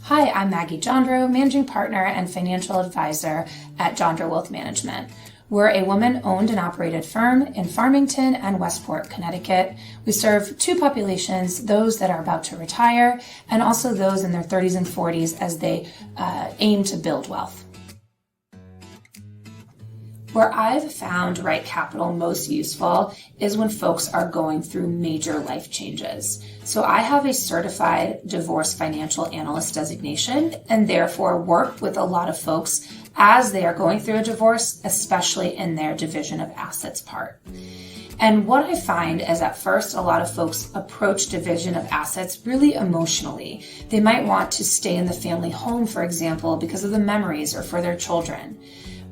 Hi, I'm Maggie Johndrow, Managing Partner and Financial Advisor at Johndrow Wealth Management. We're a woman-owned and operated firm in Farmington and Westport, Connecticut. We serve two populations, those that are about to retire and also those in their 30s and 40s as they aim to build wealth. Where I've found RightCapital most useful is when folks are going through major life changes. So I have a certified divorce financial analyst designation and therefore work with a lot of folks as they are going through a divorce, especially in their division of assets part. And what I find is at first, a lot of folks approach division of assets really emotionally. They might want to stay in the family home, for example, because of the memories or for their children.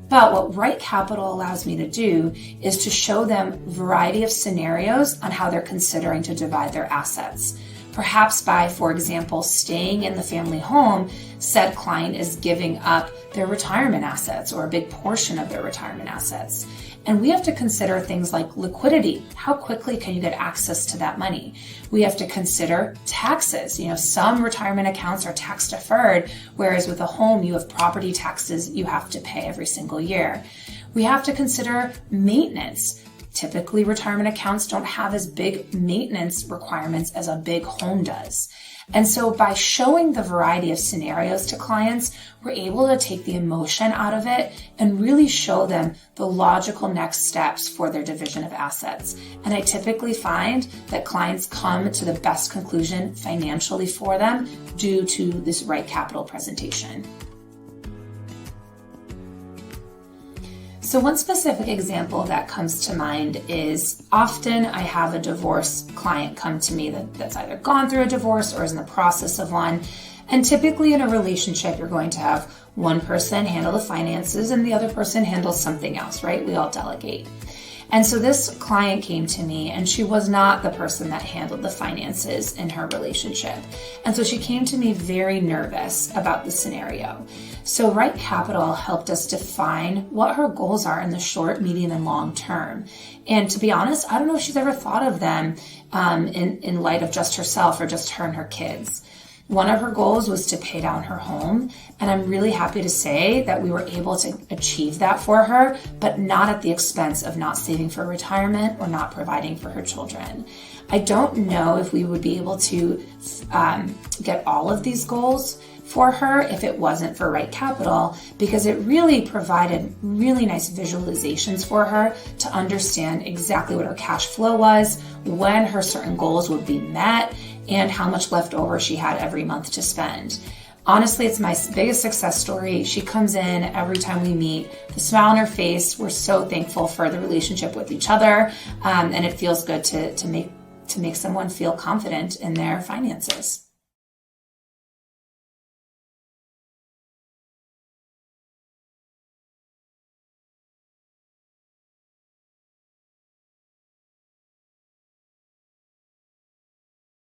But what RightCapital allows me to do is to show them a variety of scenarios on how they're considering to divide their assets. Perhaps by, for example, staying in the family home, said client is giving up their retirement assets or a big portion of their retirement assets. And we have to consider things like liquidity. How quickly can you get access to that money? We have to consider taxes. Some retirement accounts are tax deferred, whereas with a home, you have property taxes you have to pay every single year. We have to consider maintenance. Typically, retirement accounts don't have as big maintenance requirements as a big home does. And so by showing the variety of scenarios to clients, we're able to take the emotion out of it and really show them the logical next steps for their division of assets. And I typically find that clients come to the best conclusion financially for them due to this RightCapital presentation. So one specific example that comes to mind is often I have a divorce client come to me that's either gone through a divorce or is in the process of one. And typically in a relationship, you're going to have one person handle the finances and the other person handles something else, right? We all delegate. And so this client came to me and she was not the person that handled the finances in her relationship. And so she came to me very nervous about the scenario. So RightCapital helped us define what her goals are in the short, medium, and long term. And to be honest, I don't know if she's ever thought of them in light of just herself or just her and her kids. One of her goals was to pay down her home, and I'm really happy to say that we were able to achieve that for her, but not at the expense of not saving for retirement or not providing for her children. I don't know if we would be able to get all of these goals for her if it wasn't for RightCapital, because it really provided really nice visualizations for her to understand exactly what her cash flow was, when her certain goals would be met, and how much left over she had every month to spend. Honestly, it's my biggest success story. She comes in every time we meet, the smile on her face. We're so thankful for the relationship with each other, and it feels good to make someone feel confident in their finances.